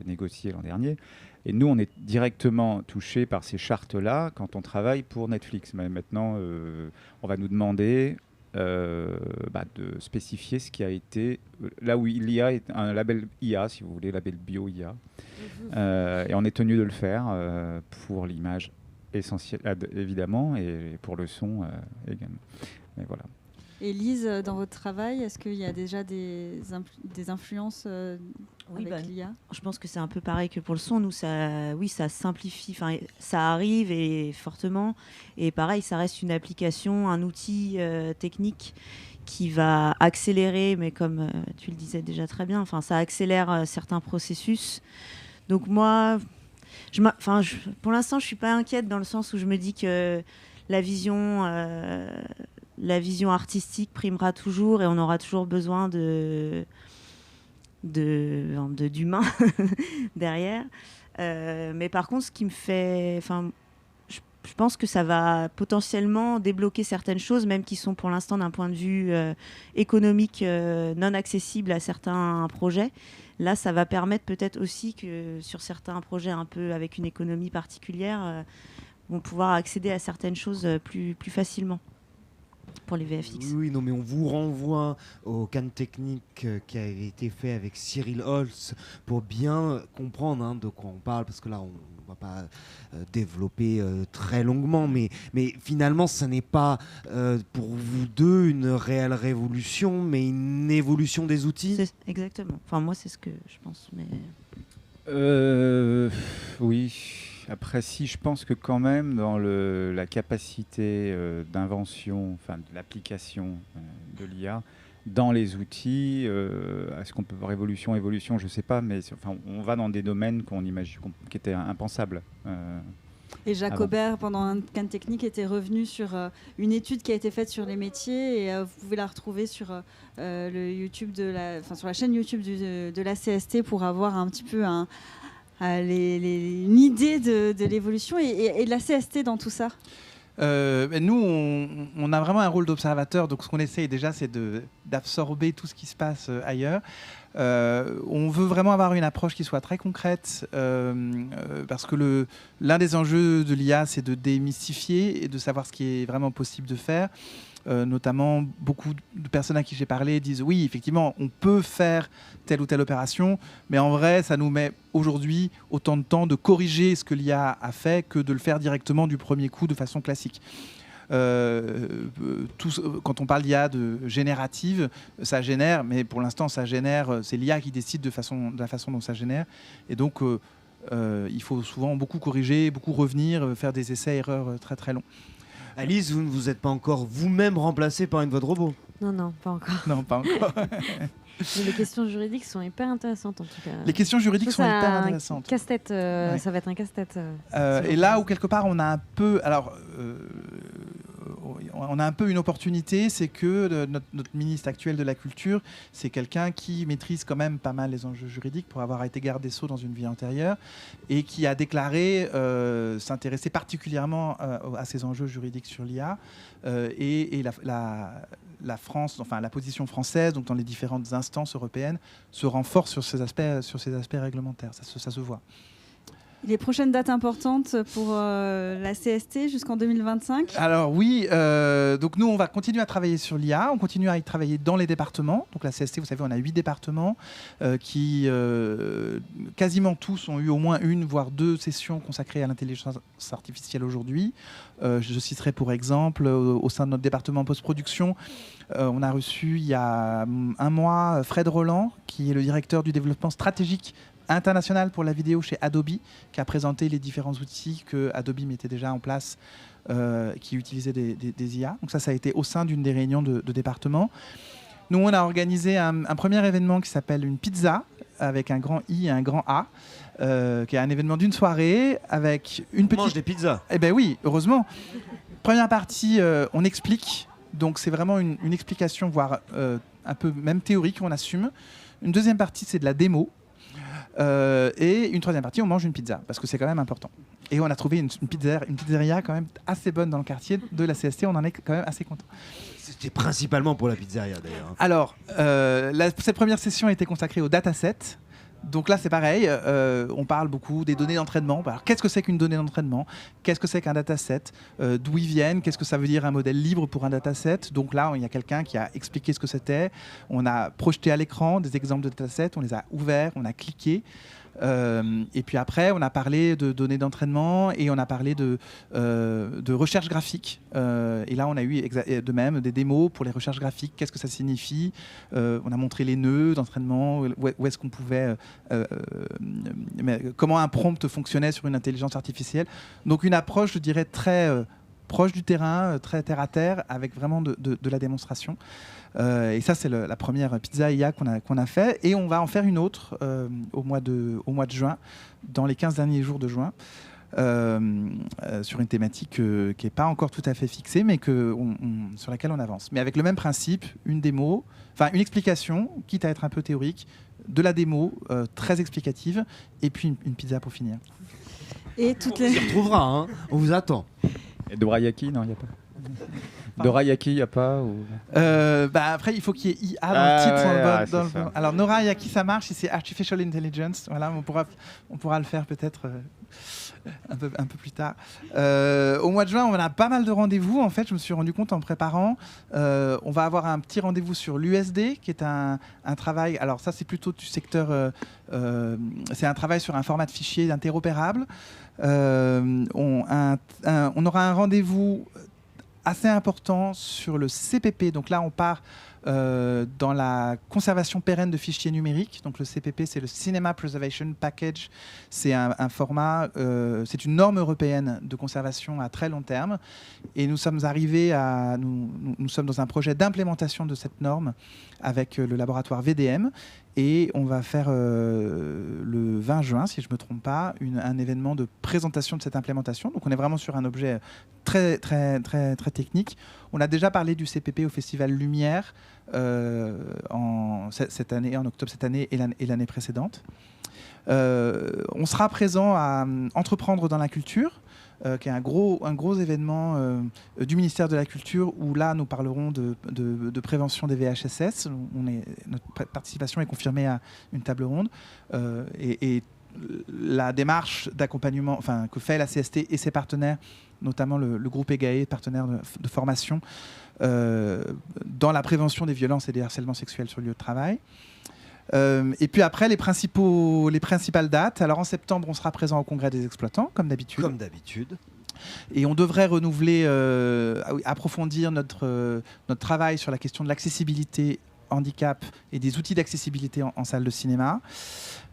négociés l'an dernier. Et nous, on est directement touchés par ces chartes-là quand on travaille pour Netflix. Mais maintenant, on va nous demander de spécifier ce qui a été... Là où il y a un label IA, si vous voulez, label bio-IA. Et on est tenu de le faire pour l'image essentielle, évidemment, et pour le son également. Et voilà. Élise, dans votre travail, est-ce qu'il y a déjà des influences Oui, avec l'IA? Je pense que c'est un peu pareil que pour le son. Nous, ça simplifie, ça arrive et fortement. Et pareil, ça reste une application, un outil technique qui va accélérer, mais comme tu le disais déjà très bien, ça accélère certains processus. Donc moi, pour l'instant, je ne suis pas inquiète dans le sens où je me dis que la vision artistique primera toujours et on aura toujours besoin d'humains derrière. Mais par contre, ce qui me fait... Je pense que ça va potentiellement débloquer certaines choses, même qui sont pour l'instant d'un point de vue économique non accessibles à certains projets. Là, ça va permettre peut-être aussi que sur certains projets un peu avec une économie particulière, vont pouvoir accéder à certaines choses plus facilement. Pour les VFX. Oui, non, mais on vous renvoie au Cannes technique qui a été fait avec Cyril Holtz pour bien comprendre de quoi on parle, parce que là, on ne va pas développer très longuement, mais finalement, ce n'est pas pour vous deux une réelle révolution, mais une évolution des outils. Exactement. Moi, c'est ce que je pense. Mais... Oui. Après, si je pense que quand même dans la capacité d'invention, de l'application de l'IA dans les outils, est-ce qu'on peut voir évolution, je ne sais pas, mais on va dans des domaines qu'on imagine qui étaient impensables. Et Jacques Aubert, pendant un Cannes technique, était revenu sur une étude qui a été faite sur les métiers, et vous pouvez la retrouver sur le YouTube sur la chaîne YouTube de la CST pour avoir un petit peu une idée de l'évolution et de la CST dans tout ça. Nous, on a vraiment un rôle d'observateur, donc ce qu'on essaye déjà, c'est d'absorber tout ce qui se passe ailleurs. On veut vraiment avoir une approche qui soit très concrète, parce que l'un des enjeux de l'IA, c'est de démystifier et de savoir ce qui est vraiment possible de faire. Notamment, beaucoup de personnes à qui j'ai parlé disent oui, effectivement, on peut faire telle ou telle opération, mais en vrai, ça nous met aujourd'hui autant de temps de corriger ce que l'IA a fait que de le faire directement du premier coup de façon classique. Quand on parle d'IA générative, ça génère, mais pour l'instant, ça génère, c'est l'IA qui décide de la façon dont ça génère. Et donc, il faut souvent beaucoup corriger, beaucoup revenir, faire des essais-erreurs très très longs. Alice, vous ne vous êtes pas encore vous-même remplacée par une voix de robot? Non, pas encore. Non, pas encore. Mais les questions juridiques sont hyper intéressantes en tout cas. Les questions juridiques sont hyper intéressantes. Casse-tête, ouais. Ça va être un casse-tête. Et là où quelque part on a un peu... Alors, on a un peu une opportunité, c'est que notre ministre actuel de la Culture, c'est quelqu'un qui maîtrise quand même pas mal les enjeux juridiques pour avoir été garde des Sceaux dans une vie antérieure et qui a déclaré s'intéresser particulièrement à ces enjeux juridiques sur l'IA et la France, enfin la position française, donc dans les différentes instances européennes, se renforce sur ces aspects réglementaires. Ça se voit. Les prochaines dates importantes pour la CST jusqu'en 2025 ? Alors oui, donc nous on va continuer à travailler sur l'IA, on continue à y travailler dans les départements. Donc la CST, vous savez, on a 8 départements qui quasiment tous ont eu au moins une, voire 2 sessions consacrées à l'intelligence artificielle aujourd'hui. Je citerai pour exemple, au sein de notre département post-production, on a reçu il y a un mois Fred Roland, qui est le directeur du développement stratégique international pour la vidéo chez Adobe, qui a présenté les différents outils que Adobe mettait déjà en place, qui utilisaient des IA. Donc ça a été au sein d'une des réunions de département. Nous, on a organisé un premier événement qui s'appelle une pizza, avec un grand I et un grand A, qui est un événement d'une soirée avec une petite... On mange des pizzas. Eh bien oui, heureusement. Première partie, on explique. Donc c'est vraiment une explication, voire un peu même théorique, on assume. Une deuxième partie, c'est de la démo. Et une troisième partie, on mange une pizza, parce que c'est quand même important. Et on a trouvé une pizzeria quand même assez bonne dans le quartier de la CST, on en est quand même assez content. C'était principalement pour la pizzeria d'ailleurs. Alors, cette première session a été consacrée au dataset. Donc là, c'est pareil, on parle beaucoup des données d'entraînement. Alors, qu'est-ce que c'est qu'une donnée d'entraînement ? Qu'est-ce que c'est qu'un dataset ? D'où ils viennent ? Qu'est-ce que ça veut dire un modèle libre pour un dataset ? Donc là, il y a quelqu'un qui a expliqué ce que c'était. On a projeté à l'écran des exemples de datasets, on les a ouverts, on a cliqué. Et puis après, on a parlé de données d'entraînement et on a parlé de recherche graphique. Et là, on a eu de même des démos pour les recherches graphiques. Qu'est-ce que ça signifie ? On a montré les nœuds d'entraînement, où est-ce qu'on pouvait... comment un prompt fonctionnait sur une intelligence artificielle. Donc une approche, je dirais, très proche du terrain, très terre-à-terre, avec vraiment de la démonstration. Et ça, c'est la première pizza IA qu'on a fait. Et on va en faire une autre au mois de juin, dans les 15 derniers jours de juin, sur une thématique qui n'est pas encore tout à fait fixée, mais sur laquelle on avance. Mais avec le même principe, une démo, enfin une explication, quitte à être un peu théorique, de la démo très explicative, et puis une pizza pour finir. Et toutes On les... s'y retrouvera, hein. On vous attend. Et dorayaki, non, il n'y a pas. Dorayaki, il n'y a pas ou... Après, il faut qu'il y ait IA dans le titre. Alors, Norayaki, ça marche si c'est Artificial Intelligence. Voilà, on pourra le faire peut-être un peu plus tard. Au mois de juin, on a pas mal de rendez-vous. En fait, je me suis rendu compte en préparant. On va avoir un petit rendez-vous sur l'USD, qui est un travail... Alors ça, c'est plutôt du secteur... c'est un travail sur un format de fichier interopérable. On aura un rendez-vous assez important sur le CPP. Donc là, on part dans la conservation pérenne de fichiers numériques. Donc le CPP, c'est le Cinema Preservation Package. C'est un format, c'est une norme européenne de conservation à très long terme. Et nous sommes arrivés à... Nous sommes dans un projet d'implémentation de cette norme avec le laboratoire VDM. Et on va faire le 20 juin, si je ne me trompe pas, un événement de présentation de cette implémentation. Donc on est vraiment sur un objet très, très, très, très technique. On a déjà parlé du CPP au Festival Lumière cette année, en octobre cette année et l'année précédente. On sera présent à Entreprendre dans la culture, qui est un gros événement du ministère de la Culture, où là, nous parlerons de prévention des VHSS. Notre participation est confirmée à une table ronde. Et la démarche d'accompagnement que fait la CST et ses partenaires, notamment le groupe EGAE, partenaire de formation, dans la prévention des violences et des harcèlements sexuels sur le lieu de travail. Et puis après, les principales dates. Alors en septembre, on sera présent au Congrès des exploitants, comme d'habitude. Comme d'habitude. Et on devrait renouveler, approfondir notre travail sur la question de l'accessibilité, handicap et des outils d'accessibilité en salle de cinéma.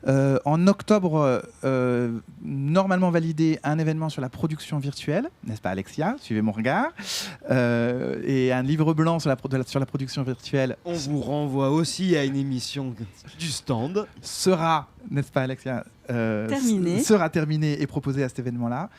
En octobre, normalement validé un événement sur la production virtuelle, n'est-ce pas Alexia ? Suivez mon regard. Et un livre blanc sur la production virtuelle. On vous renvoie aussi à une émission du stand. Sera, n'est-ce pas Alexia, sera terminé et proposé à cet événement-là.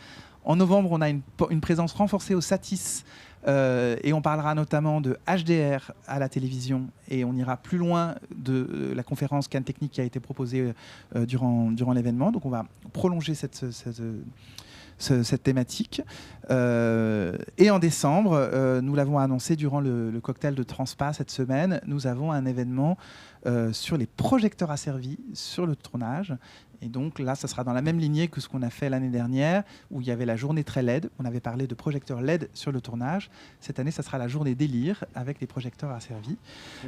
En novembre, on a une présence renforcée au Satis Et on parlera notamment de HDR à la télévision, et on ira plus loin de la conférence Cannes Technique qui a été proposée durant l'événement. Donc on va prolonger cette thématique. Et en décembre, nous l'avons annoncé durant le cocktail de Transpa cette semaine, nous avons un événement sur les projecteurs asservis sur le tournage. Et donc là, ça sera dans la même lignée que ce qu'on a fait l'année dernière, où il y avait la journée très LED. On avait parlé de projecteurs LED sur le tournage. Cette année, ça sera la journée délire avec les projecteurs asservis.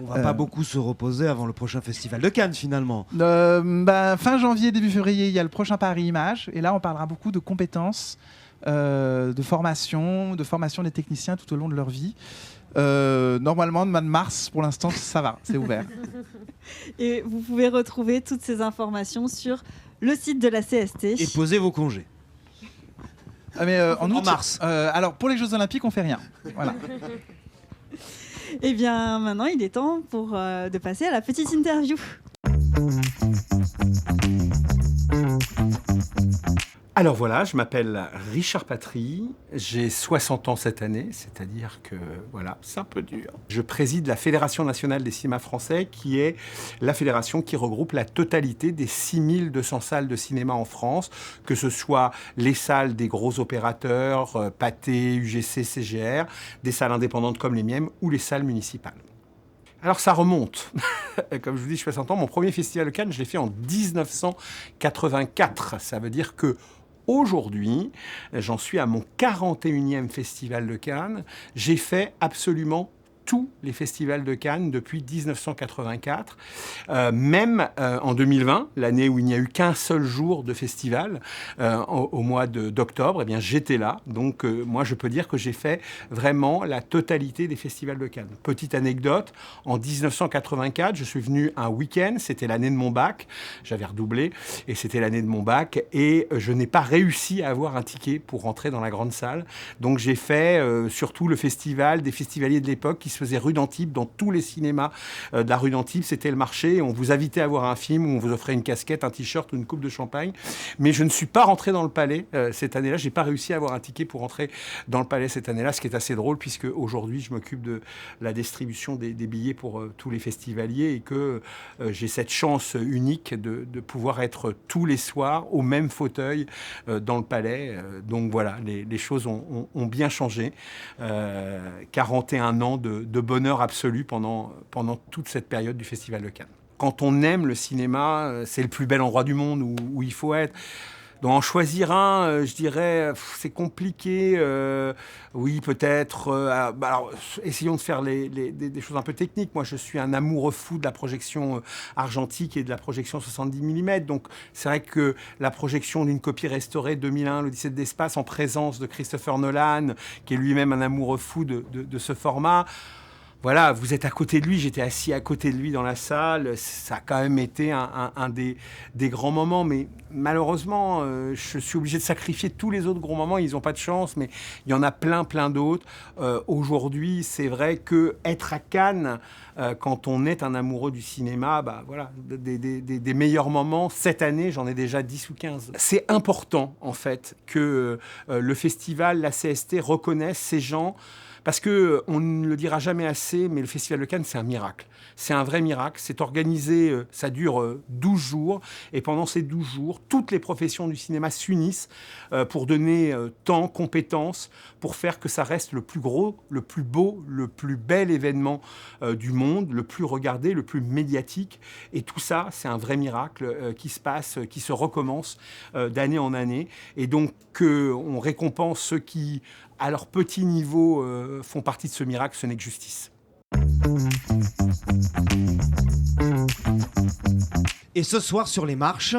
On va pas beaucoup se reposer avant le prochain festival de Cannes, finalement. Fin janvier, début février, il y a le prochain Paris Images. Et là, on parlera beaucoup de compétences, de formation des techniciens tout au long de leur vie. Normalement, de mois de mars, pour l'instant, ça va, c'est ouvert. Et vous pouvez retrouver toutes ces informations sur le site de la CST. Et posez vos congés. En mars. Alors, pour les Jeux Olympiques, on fait rien. Voilà. Et bien, maintenant, il est temps de passer à la petite interview. Alors voilà, je m'appelle Richard Patry, j'ai 60 ans cette année, c'est-à-dire que voilà, c'est un peu dur. Je préside la Fédération nationale des cinémas français, qui est la fédération qui regroupe la totalité des 6200 salles de cinéma en France, que ce soit les salles des gros opérateurs, Pathé, UGC, CGR, des salles indépendantes comme les miennes ou les salles municipales. Alors ça remonte. Comme je vous dis, je fais 60 ans. Mon premier festival de Cannes, je l'ai fait en 1984. Ça veut dire que aujourd'hui, j'en suis à mon 41e festival de Cannes. J'ai fait absolument tous les festivals de Cannes depuis 1984. Même en 2020, l'année où il n'y a eu qu'un seul jour de festival, au mois d'octobre, eh bien, j'étais là. Donc moi, je peux dire que j'ai fait vraiment la totalité des festivals de Cannes. Petite anecdote, en 1984, je suis venu un week-end, c'était l'année de mon bac, j'avais redoublé, et c'était l'année de mon bac, et je n'ai pas réussi à avoir un ticket pour rentrer dans la grande salle. Donc j'ai fait surtout le festival des festivaliers de l'époque qui se faisait rue d'Antibes, dans tous les cinémas de la rue d'Antibes, c'était le marché, et on vous invitait à voir un film où on vous offrait une casquette, un t-shirt ou une coupe de champagne. Mais je ne suis pas rentré dans le Palais cette année-là, j'ai pas réussi à avoir un ticket pour rentrer dans le Palais cette année-là, ce qui est assez drôle, puisque aujourd'hui je m'occupe de la distribution des billets pour tous les festivaliers, et que j'ai cette chance unique de pouvoir être tous les soirs au même fauteuil dans le Palais. Donc voilà, les choses ont bien changé. 41 ans de bonheur absolu pendant toute cette période du Festival de Cannes. Quand on aime le cinéma, c'est le plus bel endroit du monde où il faut être. Donc en choisir un, je dirais, c'est compliqué. Oui, peut-être. Alors, essayons de faire des choses un peu techniques. Moi, je suis un amoureux fou de la projection argentique et de la projection 70 mm. Donc, c'est vrai que la projection d'une copie restaurée 2001, l'Odyssée de l'espace, en présence de Christopher Nolan, qui est lui-même un amoureux fou de ce format. Voilà, vous êtes à côté de lui, j'étais assis à côté de lui dans la salle, ça a quand même été un des grands moments, mais malheureusement, je suis obligé de sacrifier tous les autres grands moments, ils n'ont pas de chance, mais il y en a plein d'autres. Aujourd'hui, c'est vrai qu'être à Cannes, quand on est un amoureux du cinéma, voilà, des meilleurs moments, cette année, j'en ai déjà 10 ou 15. C'est important, en fait, que le festival, la CST, reconnaisse ces gens. Parce qu'on ne le dira jamais assez, mais le Festival de Cannes, c'est un miracle. C'est un vrai miracle. C'est organisé, ça dure 12 jours. Et pendant ces 12 jours, toutes les professions du cinéma s'unissent pour donner temps, compétences, pour faire que ça reste le plus gros, le plus beau, le plus bel événement du monde, le plus regardé, le plus médiatique. Et tout ça, c'est un vrai miracle qui se passe, qui se recommence d'année en année. Et donc, on récompense ceux qui, à leur petit niveau, font partie de ce miracle, ce n'est que justice. Et ce soir sur les marches,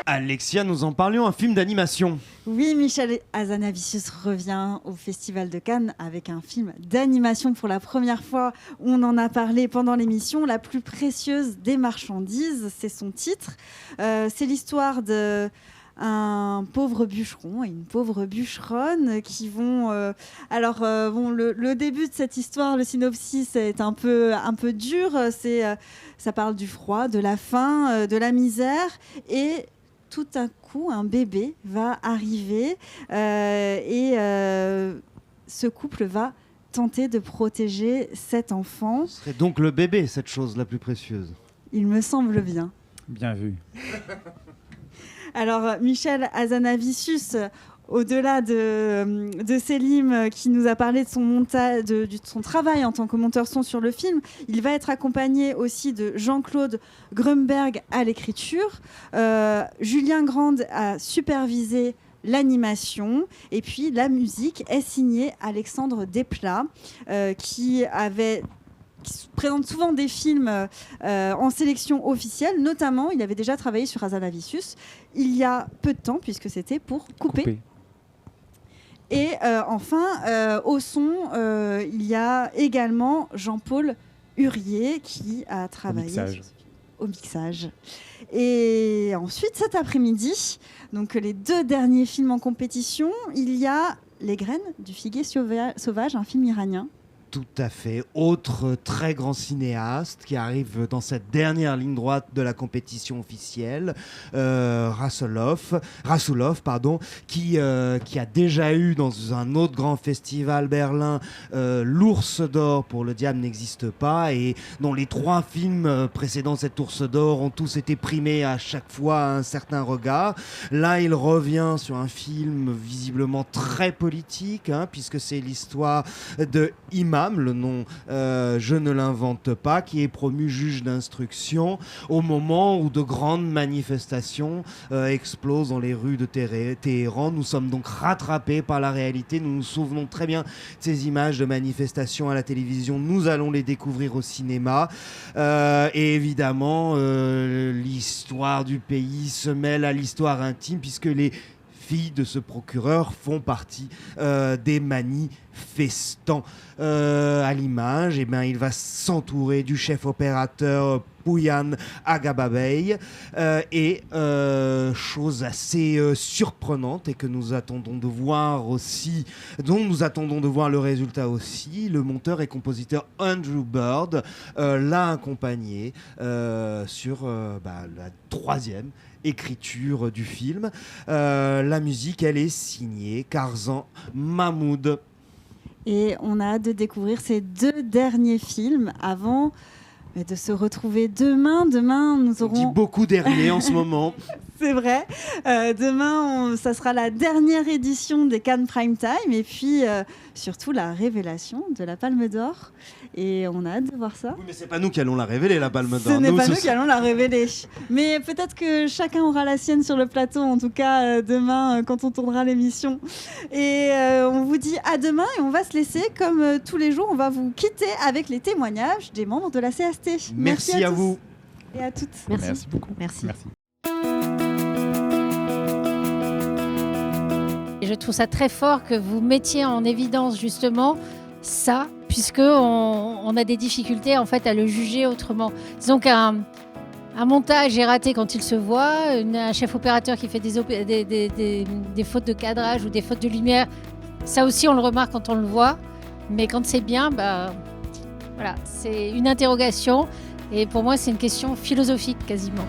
Alexia, nous en parlions, un film d'animation. Oui, Michel Hazanavicius revient au Festival de Cannes avec un film d'animation pour la première fois. On en a parlé pendant l'émission, La plus précieuse des marchandises, c'est son titre. C'est l'histoire de un pauvre bûcheron et une pauvre bûcheronne qui vont... le début de cette histoire, le synopsis est un peu dur. Ça parle du froid, de la faim, de la misère, et tout à coup, un bébé va arriver ce couple va tenter de protéger cet enfant. Ce serait donc le bébé, cette chose la plus précieuse. Il me semble bien. Bien vu. Alors, Michel Hazanavicius, au-delà de Selim qui nous a parlé de son travail en tant que monteur son sur le film, il va être accompagné aussi de Jean-Claude Grunberg à l'écriture. Julien Grande a supervisé l'animation, et puis la musique est signée Alexandre Desplat, qui présente souvent des films en sélection officielle. Notamment, il avait déjà travaillé sur Hazanavicius il y a peu de temps, puisque c'était pour Couper. Et enfin, au son, il y a également Jean-Paul Hurier qui a travaillé au mixage. Et ensuite, cet après-midi, donc les 2 derniers films en compétition, il y a Les graines du figuier sauvage, un film iranien. Tout à fait. Autre très grand cinéaste qui arrive dans cette dernière ligne droite de la compétition officielle, Rasoulov, qui a déjà eu dans un autre grand festival Berlin l'Ours d'Or pour Le Diable n'existe pas, et dont les 3 films précédents cet Ours d'Or ont tous été primés à chaque fois à un certain regard. Là, il revient sur un film visiblement très politique, puisque c'est l'histoire de Imam, le nom je ne l'invente pas, qui est promu juge d'instruction au moment où de grandes manifestations explosent dans les rues de Téhéran. Nous sommes donc rattrapés par la réalité. Nous nous souvenons très bien de ces images de manifestations à la télévision. Nous allons les découvrir au cinéma. Et évidemment, l'histoire du pays se mêle à l'histoire intime, puisque les filles de ce procureur font partie des manifestants. À l'image, il va s'entourer du chef opérateur Pouyan Agababey, chose assez surprenante et que nous attendons de voir aussi, dont nous attendons de voir le résultat aussi. Le monteur et compositeur Andrew Bird l'a accompagné sur la 3e écriture du film. La musique, elle est signée Karzan Mahmoud. Et on a hâte de découvrir ces 2 derniers films avant de se retrouver demain. Demain, nous aurons... On dit beaucoup dernier en ce moment. C'est vrai. Demain, ça sera la dernière édition des Cannes Prime Time, et puis surtout la révélation de la Palme d'Or. Et on a hâte de voir ça. Oui, mais c'est pas nous qui allons la révéler, la Palme d'Or. Ce n'est pas nous qui allons la révéler. Mais peut-être que chacun aura la sienne sur le plateau, en tout cas demain, quand on tournera l'émission. Et on vous dit à demain, et on va se laisser, comme tous les jours, on va vous quitter avec les témoignages des membres de la CST. Merci à tous vous. Et à toutes. Merci beaucoup. Merci. Et je trouve ça très fort que vous mettiez en évidence justement ça, puisque on a des difficultés en fait à le juger autrement. Disons qu'un montage est raté quand il se voit, un chef opérateur qui fait des fautes de cadrage ou des fautes de lumière, ça aussi on le remarque quand on le voit, mais quand c'est bien, voilà, c'est une interrogation, et pour moi c'est une question philosophique quasiment.